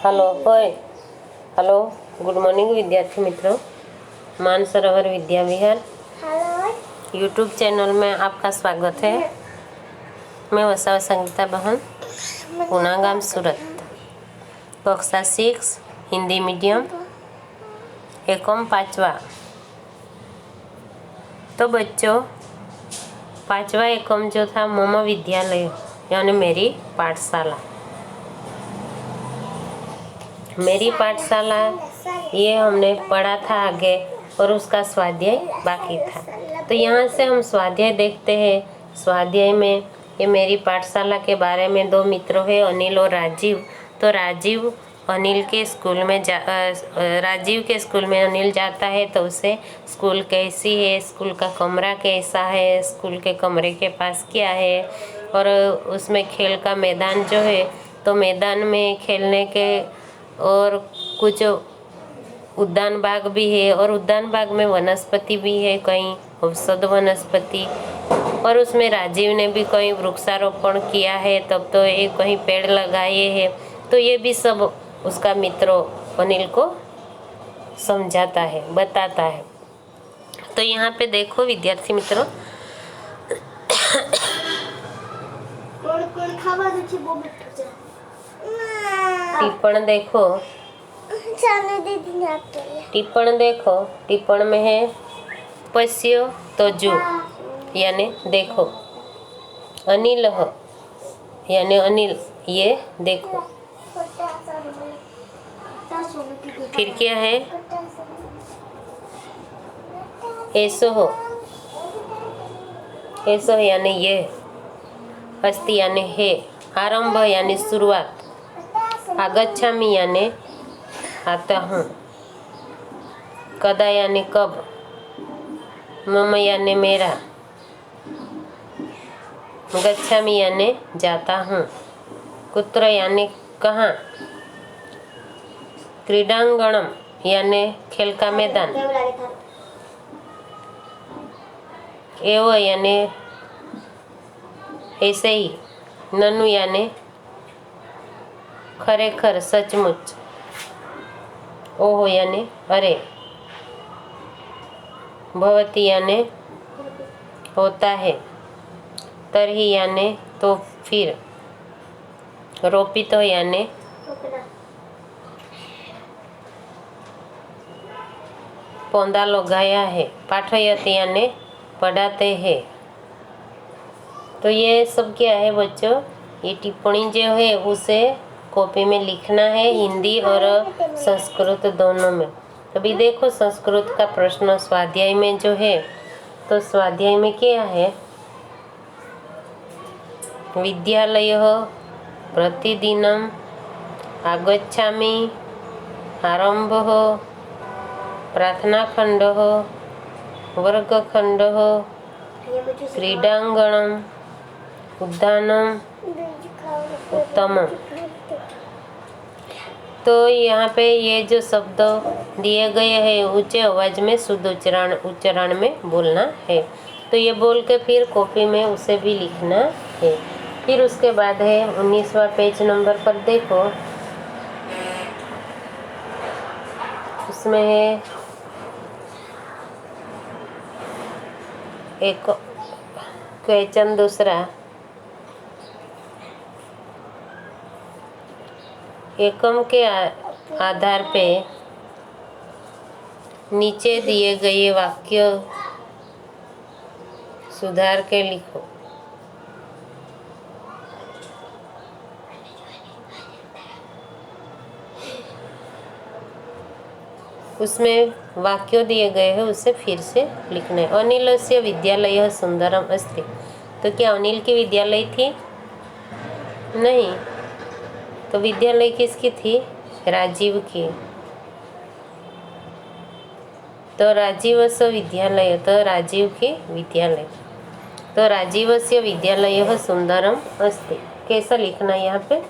Hello होय hello good morning विद्यार्थी मित्रों। मानसरोवर विद्या विहार यूट्यूब चैनल में आपका स्वागत है। मैं वसाव संगीता बहन, पूना गाम सूरत, कक्षा 6 हिंदी मीडियम, एकम 5वां। तो बच्चों, 5वां एकम जो था मम विद्यालय यानी मेरी पाठशाला, मेरी पाठशाला ये हमने पढ़ा था आगे और उसका स्वाध्याय बाकी था। तो यहाँ से हम स्वाध्याय देखते हैं। स्वाध्याय में ये मेरी पाठशाला के बारे में दो मित्रों हैं, अनिल और राजीव। तो राजीव अनिल के स्कूल में राजीव के स्कूल में अनिल जाता है तो उसे स्कूल कैसी है, स्कूल का कमरा कैसा है, स्कूल के कमरे के पास क्या है, और उसमें खेल का मैदान जो है तो मैदान में खेलने के और कुछ उद्यान बाग भी है और उद्यान बाग में वनस्पति भी है, कई औषध वनस्पति, और उसमें राजीव ने भी कहीं वृक्षारोपण किया है, तब तो ये कहीं पेड़ लगाए हैं। तो ये भी सब उसका मित्रों अनिल को समझाता है, बताता है। तो यहाँ पे देखो विद्यार्थी मित्रों, टिप्पण देखो, टिप्पण देखो, टिप्पण में है पश्यो तो जू यानी देखो, अनिल यानी अनिल ये देखो। फिर क्या है ऐसो हो, ऐसो यानी ये, अस्ति यानी है, आरंभ यानी शुरुआत, आगच्छामि यानी आता हूँ, कदा यानी कब, मम यानी मेरा, गच्छामि यानी जाता हूँ, कुत्र यानी कहाँ, क्रीडांगणम यानी खेल का मैदान, एव यानी ऐसे ही, ननु यानी खरेखर सचमुच, ओहो यानी अरे, भवती यानी होता है, तरही यानी तो फिर, रोपितो यानी पौधा लगाया है, पाठयति यानी पढ़ाते हैं। तो ये सब क्या है बच्चों, ये टिप्पणी जो है उसे कॉपी में लिखना है, हिंदी और संस्कृत दोनों में। अभी देखो संस्कृत का प्रश्न स्वाध्याय में जो है, तो स्वाध्याय में क्या है, विद्यालय प्रतिदिनम आगच्छामि, आरंभ, प्रार्थनाखंड, वर्गखंड, क्रीडांगणम, उद्यानम, उत्तमम। तो यहाँ पे ये जो शब्द दिए गए हैं ऊंचे आवाज में शुद्ध उच्चारण में बोलना है। तो ये बोल के फिर कॉपी में उसे भी लिखना है। फिर उसके बाद है 19वां पेज नंबर पर देखो, उसमें है एक क्वेश्चन दूसरा, एकम के आधार पे नीचे दिए गए वाक्य सुधार के लिखो। उसमें वाक्य दिए गए हैं उसे फिर से लिखना है। अनिलस्य विद्यालय सुंदरम अस्ति। तो क्या अनिल की विद्यालय थी? नहीं। तो विद्यालय किसकी थी? राजीव की। तो राजीवस्य विद्यालय, तो राजीव की विद्यालय, तो राजीवस्य विद्यालय सुंदरम अस्ति। कैसा लिखना है यहाँ पे?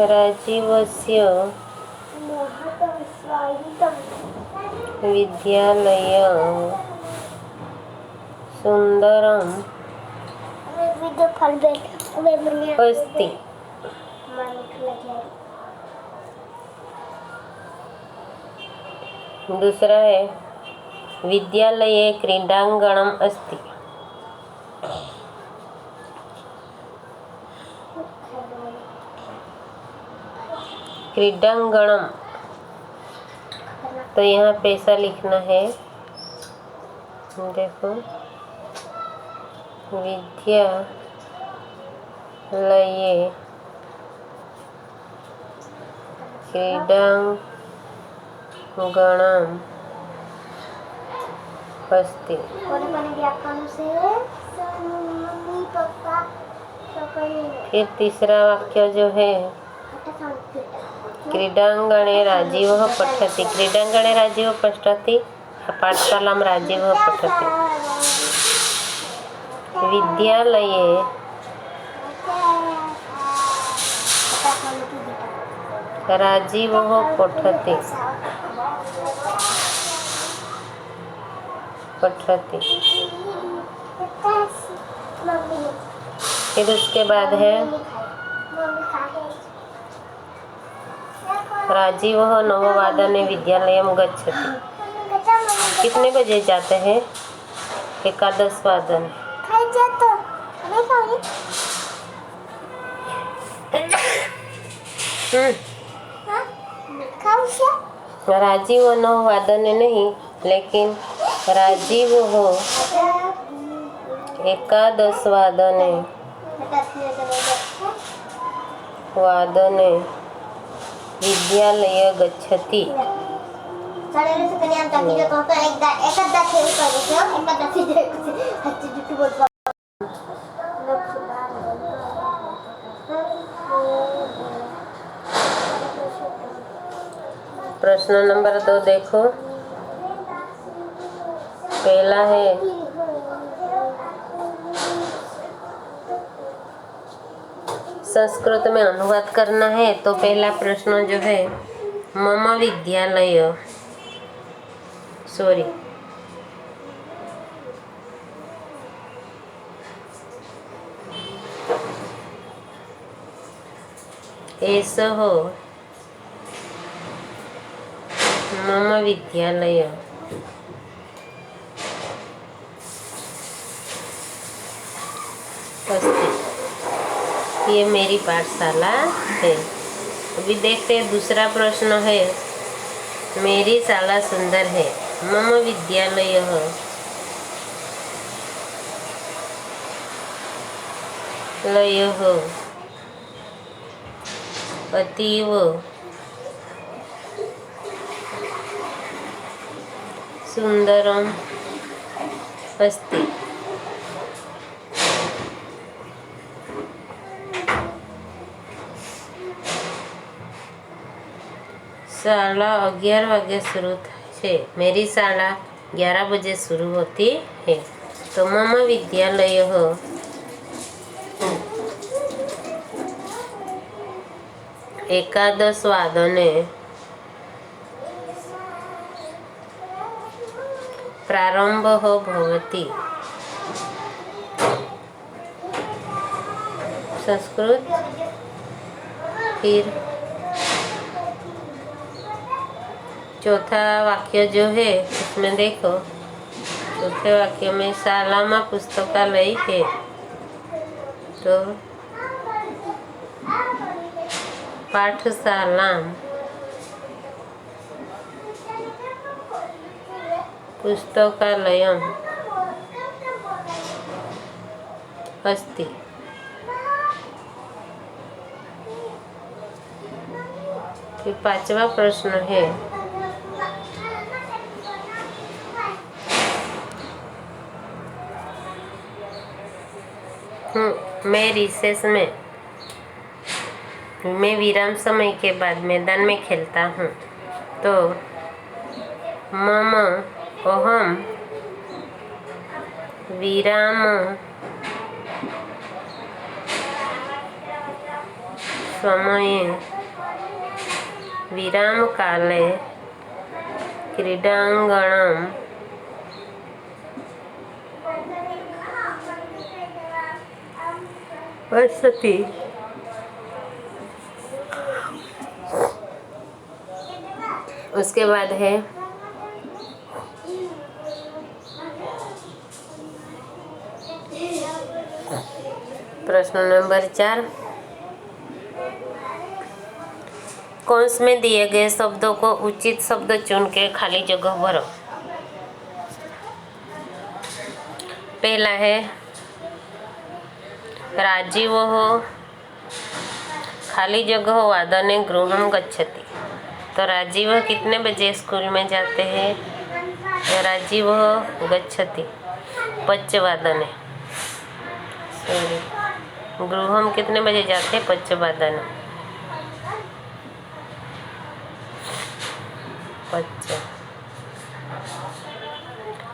राजीवस्य विद्यालयः सुन्दरम् अस्ति। दूसरा है विद्यालये क्रीडांगणम् अस्ति। क्रीडांगणम् तो यहाँ पैसा लिखना है। देखो विद्यालये क्रीडांगणम् अस्ति। फिर तीसरा वाक्य जो है क्रीडांगणे राजीवः पठति। क्रीडांगणे राजीवः पठति, पाठशालां राजीवः पठति। विद्यालये राजीवः पठति। फिर उसके बाद है राजीवः नववादने विद्यालयं गच्छति। कितने बजे जाते हैं? एकादश वादन। राजीव नववादने नहीं, लेकिन राजीव हो एकादश वादने विद्यालय गच्छति। प्रश्न नंबर 2 देखो। पहला है संस्कृत में अनुवाद करना है। तो पहला प्रश्न जो है मम विद्यालय एषः मम विद्यालय अस्ति। ये मेरी पाठशाला है। अभी देखते हैं दूसरा प्रश्न है मेरी शाला सुंदर है। मम विद्यालयः अतीव सुंदरम् अस्ति। शाला 11 वागे शुरू है। मेरी शाला 11 बजे शुरू होती है। तो मम विद्यालयः एकादश वादने प्रारंभः भवति। संस्कृत। फिर चौथा वाक्य जो है उसमें देखो, चौथे वाक्य में शाला में पुस्तकालय है। तो पाठशाला पुस्तकालयम् अस्ति। फिर पांचवा प्रश्न है मैं रिसेस में, मैं विराम समय के बाद मैदान में खेलता हूँ। तो मम अहम विराम समये विरामकाले क्रीडाङ्गणम् अस्ति। उसके बाद है प्रश्न नंबर 4। कौंस में दिए गए शब्दों को उचित शब्द चुन के खाली जगह भरो। पहला है राजीवः खाली जगह वादने गृहं गच्छति। तो राजीव कितने बजे स्कूल में जाते हैं? राजीव गच्छति पञ्चवादने। गृहम कितने बजे जाते हैं? पञ्चवादने।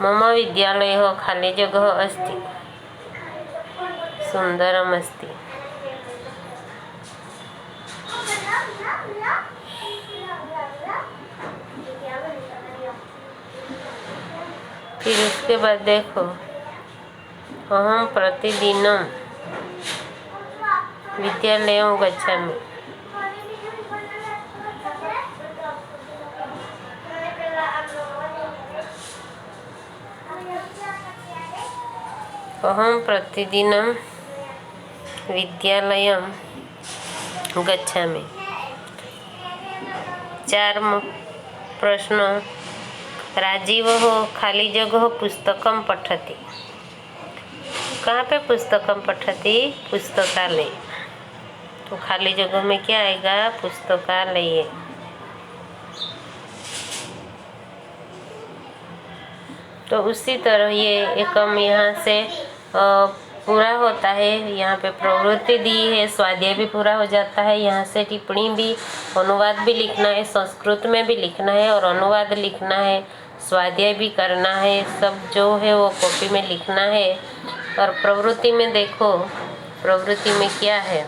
मम विद्यालयः खाली जगह अस्ति सुंदरम अस्ति। फिर उसके बाद देखो अहं प्रतिदिनं विद्यालयं गच्छामि। अहं प्रतिदिनं विद्यालयं गच्छामि। 4 प्रश्न राजीवः खाली जगह पुस्तकं पठति। कहाँ पे पुस्तकं पठति? पुस्तकालय। तो खाली जगह में क्या आएगा? पुस्तकालय। तो उसी तरह ये एकम यहाँ से पूरा होता है। यहाँ पे प्रवृत्ति दी है, स्वाध्याय भी पूरा हो जाता है। यहाँ से टिप्पणी भी, अनुवाद भी लिखना है, संस्कृत में भी लिखना है और अनुवाद लिखना है, स्वाध्याय भी करना है। सब जो है वो कॉपी में लिखना है। और प्रवृत्ति में देखो, प्रवृत्ति में क्या है?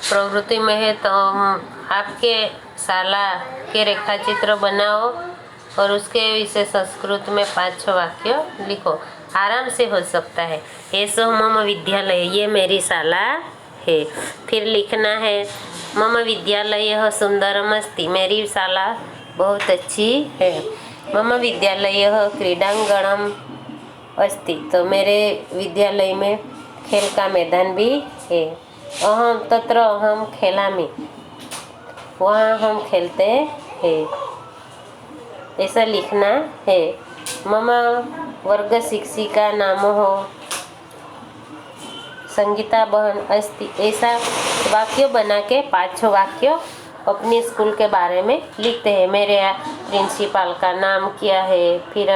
प्रवृत्ति में है तो आपके शाला के रेखाचित्र बनाओ और उसके विषय संस्कृत में 5-6 वाक्य लिखो। आराम से हो सकता है। एषः मम विद्यालय, ये मेरी शाला है। फिर लिखना है मम विद्यालयः सुंदरम् अस्ति, मेरी शाला बहुत अच्छी है। मम विद्यालयः क्रीडाङ्गणम् अस्ति, तो मेरे विद्यालय में खेल का मैदान भी है। अहं खेलामि, वहाँ हम खेलते हैं, ऐसा लिखना है। मम वर्ग शिक्षिका नाम हो संगीता बहन अस्ति, ऐसा वाक्य बना के 5-6 वाक्य अपने स्कूल के बारे में लिखते हैं। मेरे प्रिंसिपल का नाम क्या है, फिर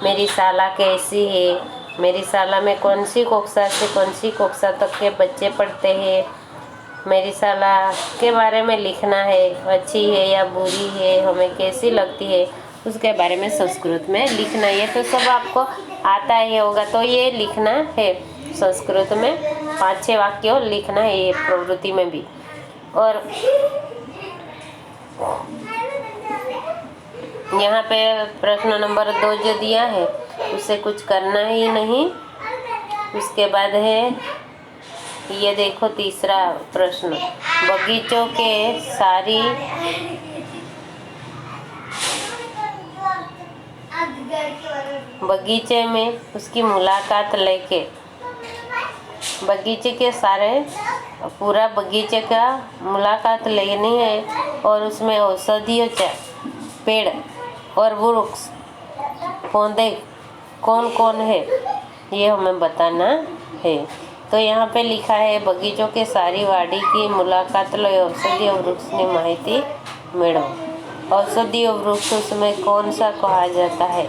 मेरी शाला कैसी है, मेरी शाला में कौन सी कक्षा से कौन सी कक्षा तक के बच्चे पढ़ते हैं, मेरी शाला के बारे में लिखना है। अच्छी है या बुरी है, हमें कैसी लगती है, उसके बारे में संस्कृत में लिखना है। ये तो सब आपको आता ही होगा, तो ये लिखना है संस्कृत में 5-6 वाक्य लिखना है, ये प्रवृत्ति में भी। और यहाँ पे प्रश्न नंबर 2 जो दिया है उसे कुछ करना ही नहीं। उसके बाद है ये देखो तीसरा प्रश्न, बगीचों के सारी बगीचे में उसकी मुलाकात लेके, बगीचे के सारे पूरा बगीचे का मुलाकात लेनी है और उसमें औषधीय पेड़ और वृक्ष पौधे कौन कौन है ये हमें बताना है। तो यहाँ पे लिखा है बगीचों के सारी वाड़ी की मुलाकात लो, औषधीय वृक्ष की माहिती मिलो। औषधीय वृक्ष उसमें कौन सा कहा जाता है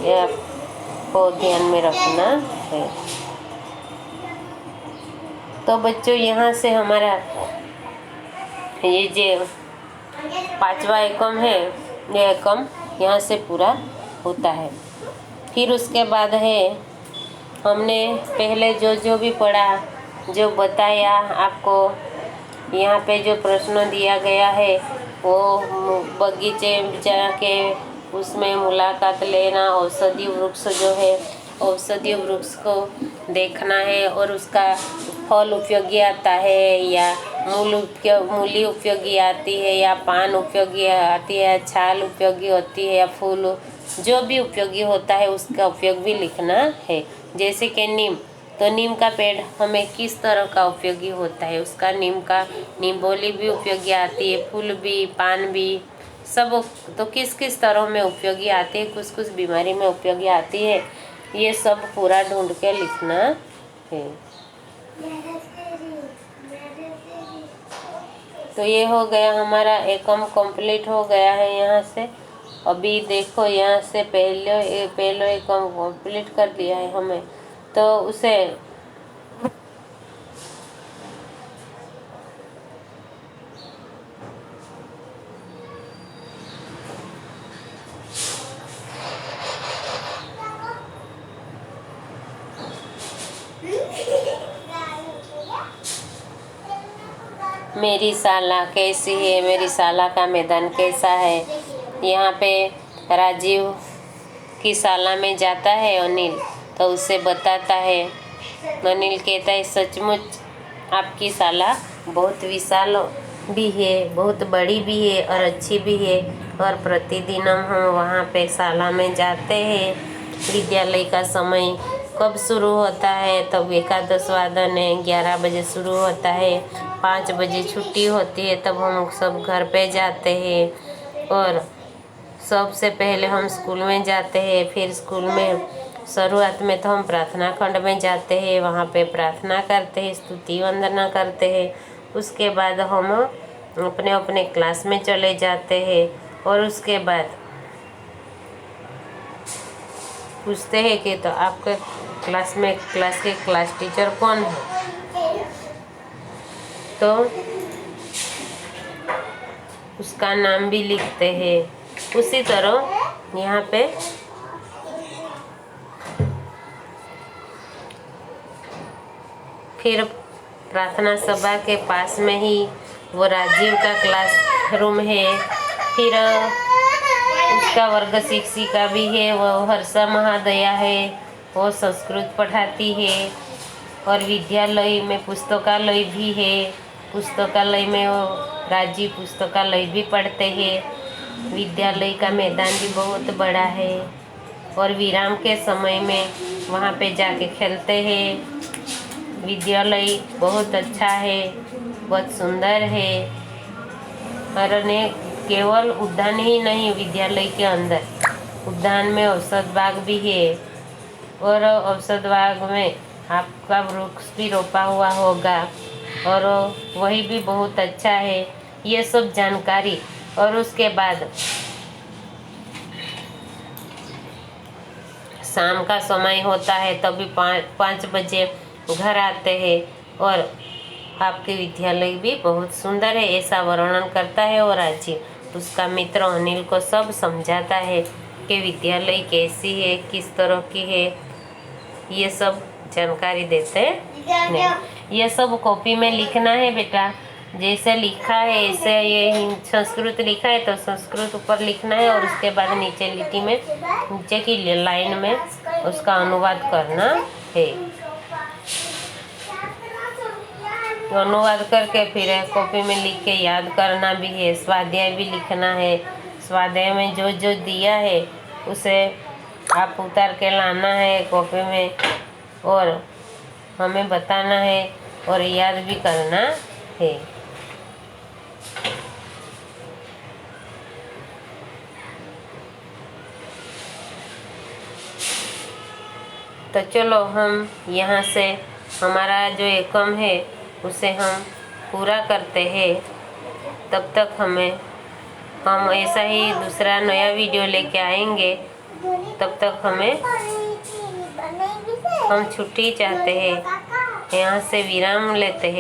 ये आपको ध्यान में रखना है। तो बच्चों यहाँ से हमारा ये जो 5वां एकम है ये एकम यहाँ से पूरा होता है। फिर उसके बाद है हमने पहले जो भी पढ़ा जो बताया आपको, यहाँ पे जो प्रश्न दिया गया है वो बगीचे जाके उसमें मुलाकात लेना, औषधि वृक्ष जो है औषधि वृक्ष को देखना है और उसका फल उपयोगी आता है या मूली उपयोगी आती है या पान उपयोगी आती है, छाल उपयोगी होती है या फूल जो भी उपयोगी होता है उसका उपयोग भी लिखना है। जैसे कि नीम, तो नीम का पेड़ हमें किस तरह का उपयोगी होता है, उसका नीम बोली भी उपयोगी आती है, फूल भी, पान भी, सब तो किस किस तरह में उपयोगी आती है, कुछ कुछ बीमारी में उपयोगी आती है, ये सब पूरा ढूंढ के लिखना है। तो ये हो गया हमारा एकम कंप्लीट हो गया है। यहाँ से अभी देखो, यहाँ से पहले एकम कंप्लीट कर लिया है हमें, तो उसे मेरी साला कैसी है, मेरी साला का मैदान कैसा है। यहाँ पे राजीव की साला में जाता है अनिल, तो उसे बताता है। अनिल कहता है सचमुच आपकी साला बहुत विशाल भी है, बहुत बड़ी भी है और अच्छी भी है, और प्रतिदिन हम वहाँ पे साला में जाते हैं। विद्यालय का समय कब शुरू होता है, तब एकादश वादन है, 11 बजे शुरू होता है, 5 बजे छुट्टी होती है, तब हम सब घर पे जाते हैं। और सबसे पहले हम स्कूल में जाते हैं, फिर स्कूल में शुरुआत में तो हम प्रार्थना खंड में जाते हैं, वहाँ पे प्रार्थना करते हैं, स्तुति वंदना करते हैं। उसके बाद हम अपने अपने क्लास में चले जाते हैं और उसके बाद पूछते हैं कि तो आपके क्लास के क्लास टीचर कौन है, तो उसका नाम भी लिखते हैं। उसी तरह यहाँ पे फिर प्रार्थना सभा के पास में ही वो राजीव का क्लास रूम है, फिर उसका वर्ग शिक्षिका भी है, वो हर्षा महादया है, वो संस्कृत पढ़ाती है। और विद्यालय में पुस्तकालय भी है, पुस्तकालय में वो राजीव पुस्तकालय भी पढ़ते हैं। विद्यालय का मैदान भी बहुत बड़ा है और विराम के समय में वहाँ पे जाके खेलते हैं। विद्यालय बहुत अच्छा है, बहुत सुंदर है, और केवल उद्यान ही नहीं, विद्यालय के अंदर उद्यान में औषध बाग भी है, और औषध बाग में आपका वृक्ष भी रोपा हुआ होगा और वही भी बहुत अच्छा है। ये सब जानकारी, और उसके बाद शाम का समय होता है, तभी 5 बजे घर आते हैं, और आपके विद्यालय भी बहुत सुंदर है ऐसा वर्णन करता है। और राजीव उसका मित्र अनिल को सब समझाता है कि विद्यालय कैसी है, किस तरह की है, ये सब जानकारी देते हैं। ये सब कॉपी में लिखना है बेटा, जैसे लिखा है ऐसे, ये संस्कृत लिखा है तो संस्कृत ऊपर लिखना है, और उसके बाद नीचे लिटी में, नीचे की लाइन में उसका अनुवाद करना है। तो अनुवाद करके फिर कॉपी में लिख के याद करना भी है। स्वाध्याय भी लिखना है, स्वाध्याय में जो जो दिया है उसे आप उतार के लाना है कॉपी में, और हमें बताना है और याद भी करना है। तो चलो हम यहाँ से हमारा जो एकम है उसे हम पूरा करते हैं। तब तक हम ऐसा ही दूसरा नया वीडियो लेके आएंगे। तब तक हम छुट्टी चाहते हैं, यहाँ से विराम लेते हैं।